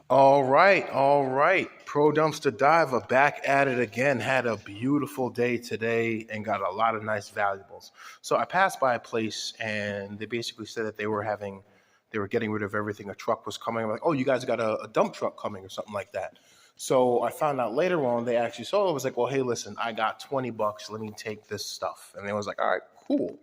All right. Pro Dumpster Diver back at it again. Had a beautiful day today and got a lot of nice valuables. So I passed by a place and they basically said that they were getting rid of everything. A truck was coming. I'm like, oh, you guys got a dump truck coming or something like that. So I found out later on they actually saw it. I was like, well, hey, listen, I got $20. Let me take this stuff. And they was like, all right, cool.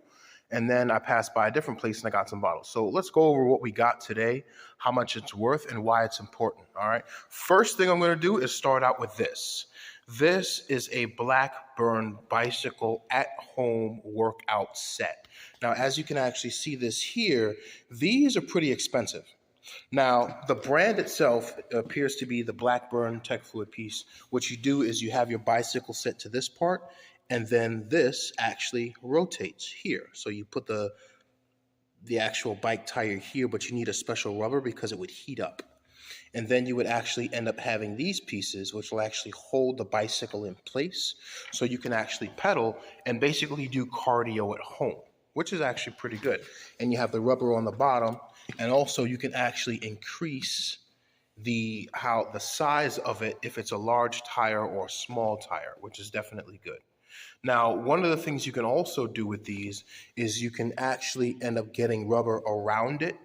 And then I passed by a different place and I got some bottles. So let's go over what we got today, how much it's worth, and why it's important. All right. First thing I'm going to do is start out with this. This is a Blackburn bicycle at home workout set. Now, as you can actually see this here, these are pretty expensive. Now, the brand itself appears to be the Blackburn Tech Fluid piece. What you do is you have your bicycle set to this part, and then this actually rotates here. So you put the actual bike tire here, but you need a special rubber because it would heat up. And then you would actually end up having these pieces, which will actually hold the bicycle in place so you can actually pedal and basically do cardio at home, which is actually pretty good. And you have the rubber on the bottom, and also you can actually increase the size of it if it's a large tire or a small tire, which is definitely good. Now, one of the things you can also do with these is you can actually end up getting rubber around it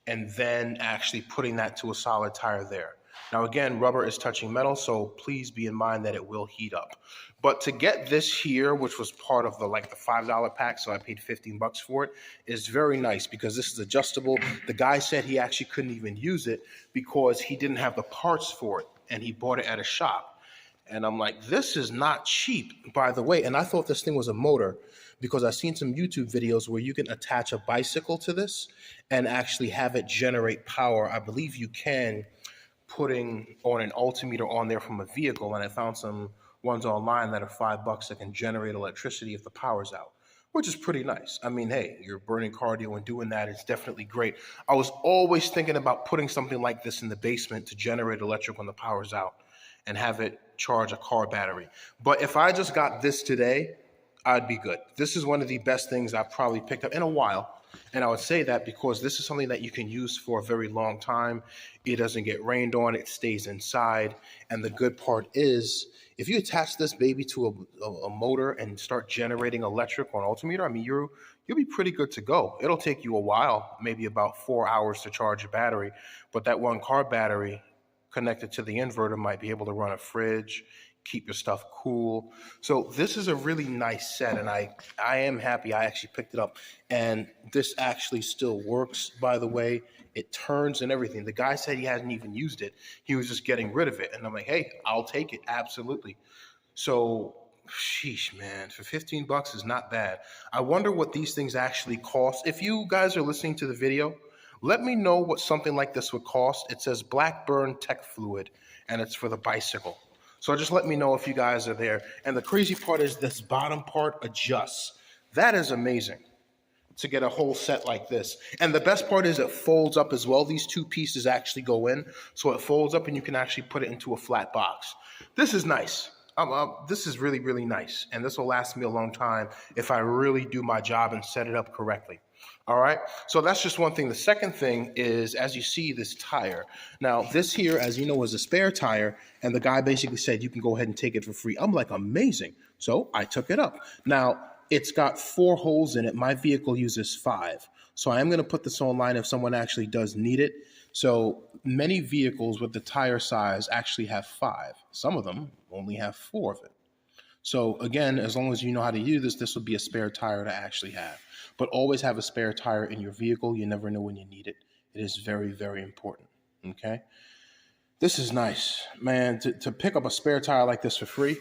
and then actually putting that to a solid tire there. Now, again, rubber is touching metal, so please be in mind that it will heat up. But to get this here, which was part of the $5 pack, so I paid 15 bucks for it, is very nice because this is adjustable. The guy said he actually couldn't even use it because he didn't have the parts for it, and he bought it at a shop. And I'm like, this is not cheap, by the way. And I thought this thing was a motor because I've seen some YouTube videos where you can attach a bicycle to this and actually have it generate power. I believe you can putting on an altimeter on there from a vehicle. And I found some ones online that are $5 that can generate electricity if the power's out, which is pretty nice. I mean, hey, you're burning cardio and doing that. It's definitely great. I was always thinking about putting something like this in the basement to generate electric when the power's out and have it charge a car battery. But if I just got this today, I'd be good. This is one of the best things I've probably picked up in a while. And I would say that because this is something that you can use for a very long time. It doesn't get rained on, it stays inside. And the good part is, if you attach this baby to a motor and start generating electric on altimeter, I mean, you'll be pretty good to go. It'll take you a while, maybe about 4 hours to charge a battery. But that one car battery connected to the inverter might be able to run a fridge, keep your stuff cool. So this is a really nice set, and I am happy I actually picked it up. And this actually still works, by the way. It turns and everything. The guy said he hasn't even used it. He was just getting rid of it. And I'm like, hey, I'll take it. Absolutely. So, sheesh, man, for 15 bucks is not bad. I wonder what these things actually cost. If you guys are listening to the video, let me know what something like this would cost. It says Blackburn Tech Fluid, and it's for the bicycle. So just let me know if you guys are there. And the crazy part is this bottom part adjusts. That is amazing to get a whole set like this. And the best part is it folds up as well. These two pieces actually go in. So it folds up and you can actually put it into a flat box. This is nice. This is really, really nice. And this will last me a long time if I really do my job and set it up correctly. All right, so that's just one thing. The second thing is, as you see, this tire. Now, this here, as you know, is a spare tire, and the guy basically said you can go ahead and take it for free. I'm like, amazing. So I took it up. Now, it's got 4 holes in it. My vehicle uses 5. So I am going to put this online if someone actually does need it. So many vehicles with the tire size actually have 5. Some of them only have 4 of it. So again, as long as you know how to use this, this would be a spare tire to actually have. But always have a spare tire in your vehicle. You never know when you need it. It is very, very important. Okay. This is nice, man, to pick up a spare tire like this for free.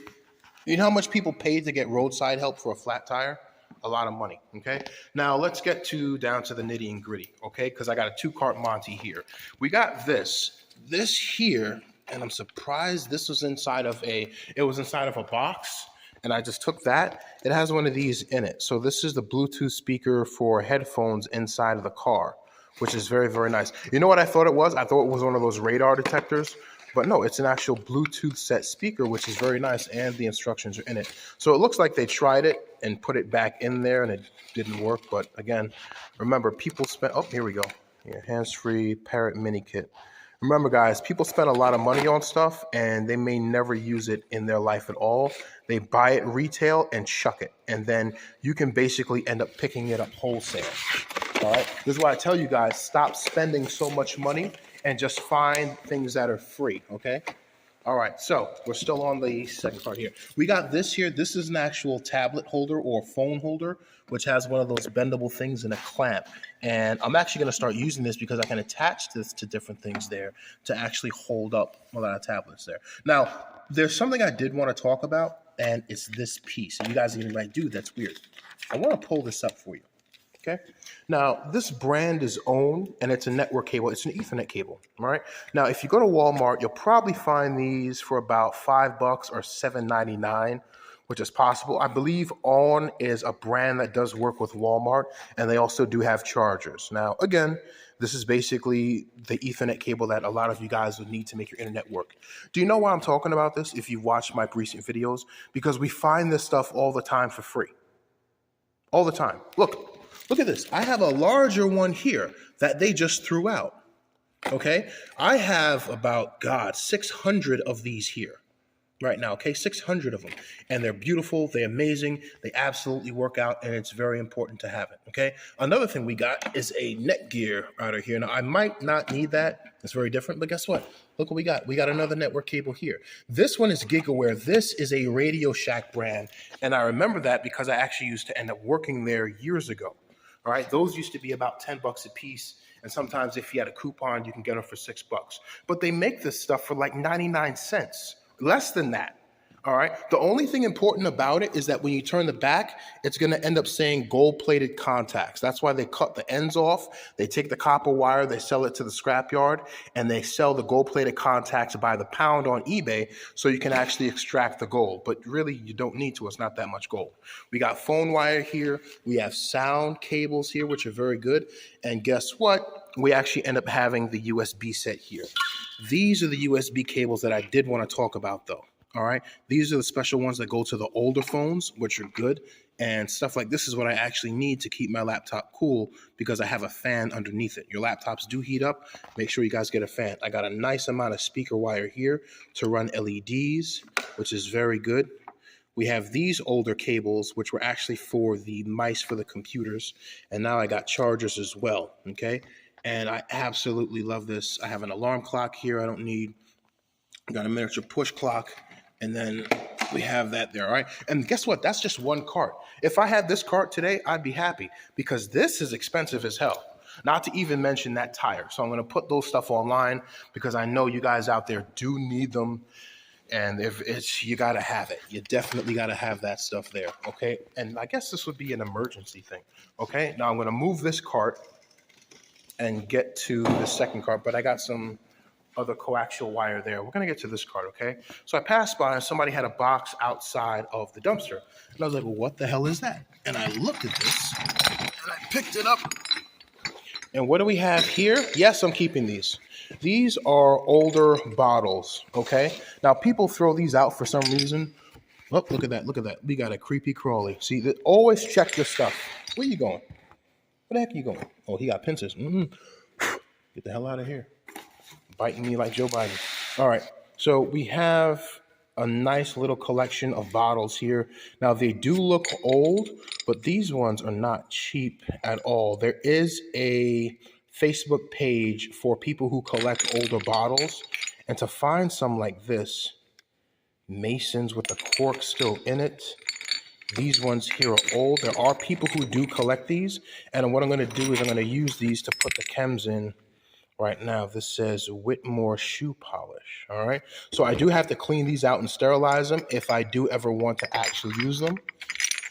You know how much people pay to get roadside help for a flat tire? A lot of money. Okay. Now let's get down to the nitty and gritty. Okay. Because I got a 2-cart Monty here. We got this here. And I'm surprised this was inside of it was inside of a box. And I just took that. It has one of these in it. So this is the Bluetooth speaker for headphones inside of the car, which is very, very nice. You know what I thought it was? I thought it was one of those radar detectors. But no, it's an actual Bluetooth set speaker, which is very nice. And the instructions are in it. So it looks like they tried it and put it back in there and it didn't work. But again, remember, people spend... Oh, here we go. Hands-free Parrot mini kit. Remember, guys, people spend a lot of money on stuff and they may never use it in their life at all. They buy it retail and chuck it. And then you can basically end up picking it up wholesale. All right. This is why I tell you guys, stop spending so much money and just find things that are free. Okay. All right, so we're still on the second part here. We got this here. This is an actual tablet holder or phone holder, which has one of those bendable things and a clamp. And I'm actually going to start using this because I can attach this to different things there to actually hold up a lot of tablets there. Now, there's something I did want to talk about, and it's this piece. And you guys are going to be like, dude, that's weird. I want to pull this up for you. Okay. Now, this brand is owned, and it's a network cable. It's an Ethernet cable, all right? Now, if you go to Walmart, you'll probably find these for about $5 or $7.99, which is possible. I believe On is a brand that does work with Walmart, and they also do have chargers. Now, again, this is basically the Ethernet cable that a lot of you guys would need to make your internet work. Do you know why I'm talking about this if you've watched my recent videos? Because we find this stuff all the time for free. All the time. Look at this. I have a larger one here that they just threw out. Okay. I have about, 600 of these here right now. Okay. 600 of them. And they're beautiful. They're amazing. They absolutely work out. And it's very important to have it. Okay. Another thing we got is a Netgear router here. Now, I might not need that. It's very different. But guess what? Look what we got. We got another network cable here. This one is GigaWare. This is a Radio Shack brand. And I remember that because I actually used to end up working there years ago. All right, those used to be about $10 a piece, and sometimes if you had a coupon, you can get them for $6. But they make this stuff for like 99 cents, less than that. All right. The only thing important about it is that when you turn the back, it's going to end up saying gold-plated contacts. That's why they cut the ends off. They take the copper wire, they sell it to the scrapyard, and they sell the gold-plated contacts by the pound on eBay so you can actually extract the gold. But really, you don't need to. It's not that much gold. We got phone wire here. We have sound cables here, which are very good. And guess what? We actually end up having the USB set here. These are the USB cables that I did want to talk about, though. All right. These are the special ones that go to the older phones, which are good. And stuff like this is what I actually need to keep my laptop cool because I have a fan underneath it. Your laptops do heat up. Make sure you guys get a fan. I got a nice amount of speaker wire here to run LEDs, which is very good. We have these older cables, which were actually for the mice for the computers. And now I got chargers as well. Okay. And I absolutely love this. I have an alarm clock here I don't need. I got a miniature push clock. And then we have that there, all right? And guess what? That's just one cart. If I had this cart today, I'd be happy because this is expensive as hell. Not to even mention that tire. So I'm going to put those stuff online because I know you guys out there do need them. And if it's, you got to have it. You definitely got to have that stuff there, okay? And I guess this would be an emergency thing, okay? Now I'm going to move this cart and get to the second cart, but I got some other coaxial wire there. We're going to get to this cart, okay? So I passed by and somebody had a box outside of the dumpster. And I was like, well, what the hell is that? And I looked at this and I picked it up. And what do we have here? Yes, I'm keeping these. These are older bottles, okay? Now, people throw these out for some reason. Oh, look at that. Look at that. We got a creepy crawly. See, always check your stuff. Where you going? Where the heck are you going? Oh, he got pincers. Get the hell out of here. Biting me like Joe Biden. All right, so we have a nice little collection of bottles here. Now, they do look old, but these ones are not cheap at all. There is a Facebook page for people who collect older bottles, and to find some like this, Masons with the cork still in it, these ones here are old. There are people who do collect these, and what I'm going to do is I'm going to use these to put the chems in. Right now, this says Whitmore shoe polish, all right? So I do have to clean these out and sterilize them if I do ever want to actually use them.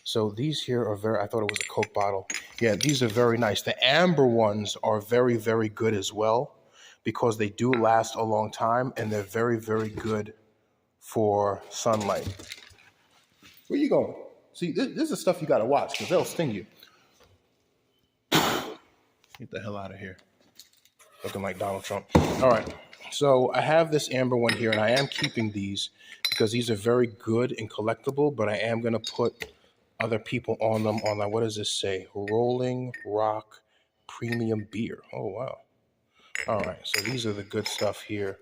So these here are very, I thought it was a Coke bottle. Yeah, these are very nice. The amber ones are very, very good as well because they do last a long time and they're very, very good for sunlight. Where you going? See, this is stuff you got to watch because they'll sting you. Get the hell out of here. Looking like Donald Trump. All right, so I have this amber one here, and I am keeping these because these are very good and collectible, but I am going to put other people on them on, what does this say? Rolling Rock Premium Beer. Oh, wow. All right, so these are the good stuff here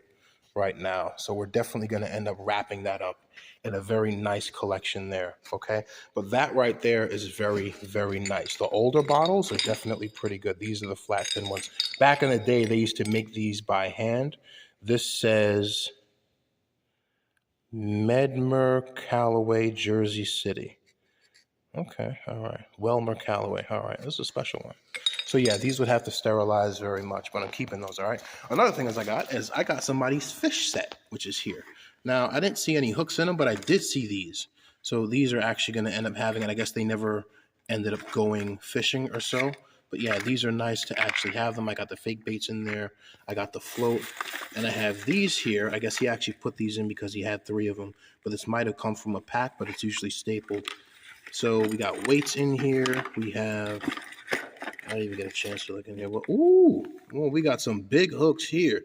right now. So we're definitely going to end up wrapping that up in a very nice collection there, okay? But that right there is very, very nice. The older bottles are definitely pretty good. These are the flat tin ones. Back in the day, they used to make these by hand. This says Medmer, Callaway, Jersey City. Okay, all right. Welmer Callaway. All right, this is a special one. So yeah, these would have to sterilize very much, but I'm keeping those. All right. Another thing I got somebody's fish set, which is here. Now I didn't see any hooks in them, but I did see these. So these are actually going to end up having, and I guess they never ended up going fishing or so. But yeah, these are nice to actually have them. I got the fake baits in there. I got the float, and I have these here. I guess he actually put these in because he had 3 of them. But this might have come from a pack, but it's usually stapled. So we got weights in here. We have, I didn't even get a chance to look in here. Well, we got some big hooks here.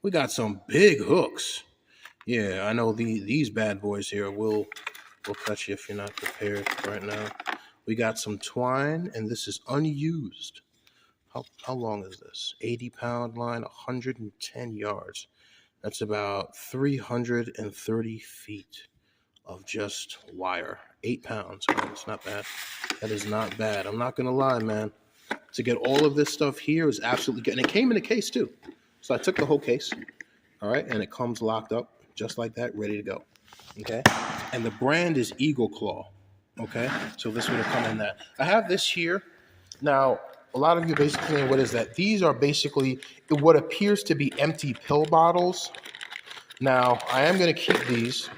We got some big hooks. Yeah, I know these bad boys here will cut you if you're not prepared right now. We got some twine, and this is unused. How long is this? 80-pound line, 110 yards. That's about 330 feet of just wire. 8 pounds. Oh, it's not bad. That is not bad. I'm not gonna lie, man. To get all of this stuff here is absolutely good. And it came in a case too. So I took the whole case, all right, and it comes locked up just like that, ready to go. Okay. And the brand is Eagle Claw. Okay. So this would have come in that. I have this here. Now, a lot of you basically, what is that? These are basically what appears to be empty pill bottles. Now, I am going to keep these.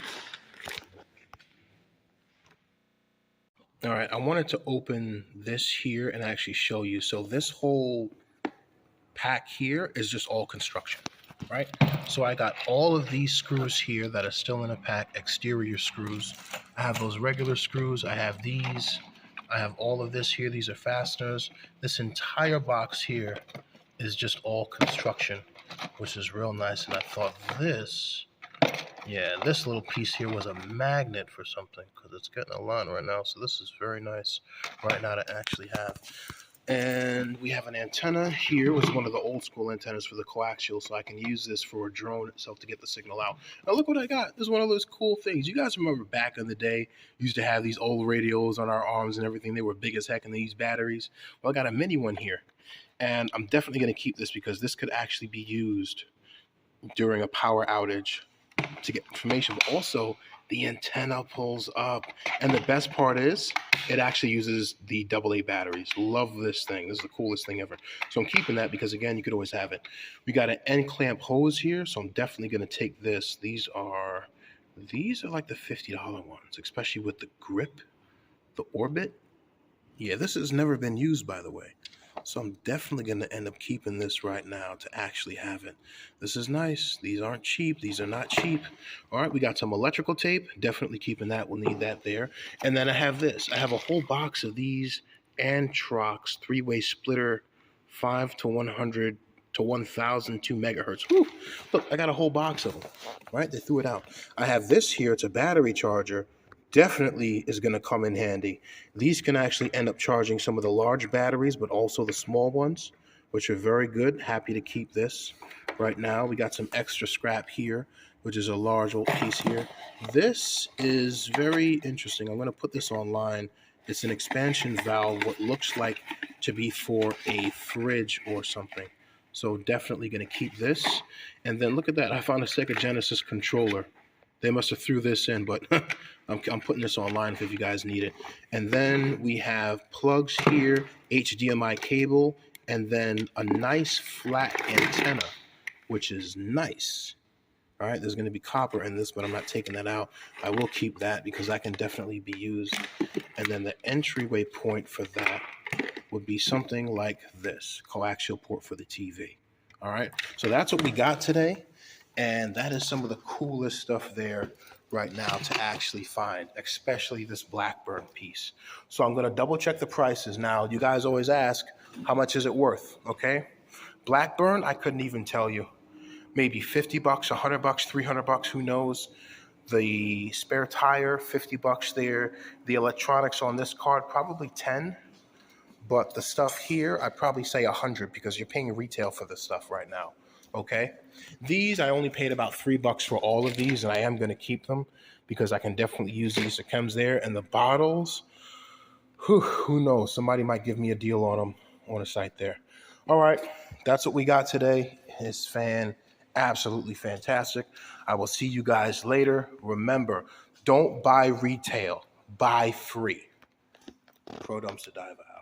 All right, I wanted to open this here and actually show you. So this whole pack here is just all construction, right? So I got all of these screws here that are still in a pack, exterior screws. I have those regular screws. I have these. I have all of this here. These are fasteners. This entire box here is just all construction, which is real nice. And I thought this little piece here was a magnet for something because it's getting a line right now. So this is very nice right now to actually have. And we have an antenna here, which is one of the old school antennas for the coaxial, so I can use this for a drone itself to get the signal out. Now look what I got. This is one of those cool things. You guys remember back in the day, you used to have these old radios on our arms and everything. They were big as heck and they used batteries. Well, I got a mini one here. And I'm definitely going to keep this because this could actually be used during a power outage to get information, but also the antenna pulls up. And the best part is it actually uses the AA batteries. Love this thing. This is the coolest thing ever. So I'm keeping that because, again, you could always have it. We got an end clamp hose here, so I'm definitely going to take this. These are like the $50 ones, especially with the grip, the orbit. Yeah, this has never been used, by the way. So I'm definitely going to end up keeping this right now to actually have it. This is nice. These aren't cheap. These are not cheap. All right, we got some electrical tape. Definitely keeping that. We'll need that there. And then I have this. I have a whole box of these Antrox 3-way splitter 5 to 100 to 1002 megahertz. Whew. Look, I got a whole box of them. Right, they threw it out. I have this here. It's a battery charger. Definitely is going to come in handy. These can actually end up charging some of the large batteries, but also the small ones, which are very good. Happy to keep this right now. We got some extra scrap here, which is a large old piece here. This is very interesting. I'm going to put this online. It's an expansion valve, what looks like to be for a fridge or something. So definitely going to keep this. And then look at that. I found a Sega Genesis controller. They must have threw this in, but I'm putting this online if you guys need it. And then we have plugs here, HDMI cable, and then a nice flat antenna, which is nice. All right, there's going to be copper in this, but I'm not taking that out. I will keep that because that can definitely be used. And then the entryway point for that would be something like this, coaxial port for the TV. All right, so that's what we got today. And that is some of the coolest stuff there right now to actually find, especially this Blackburn piece. So I'm going to double check the prices. Now, you guys always ask, how much is it worth? Okay. Blackburn, I couldn't even tell you. Maybe $50, $100, $300, who knows? The spare tire, $50 there. The electronics on this card, probably 10. But the stuff here, I'd probably say 100 because you're paying retail for this stuff right now. Okay. These, I only paid about $3 for all of these, and I am going to keep them because I can definitely use these to chems there. And the bottles, who knows? Somebody might give me a deal on them on a site there. All right. That's what we got today. It's absolutely fantastic. I will see you guys later. Remember, don't buy retail, buy free. Pro Dumpster Diver out.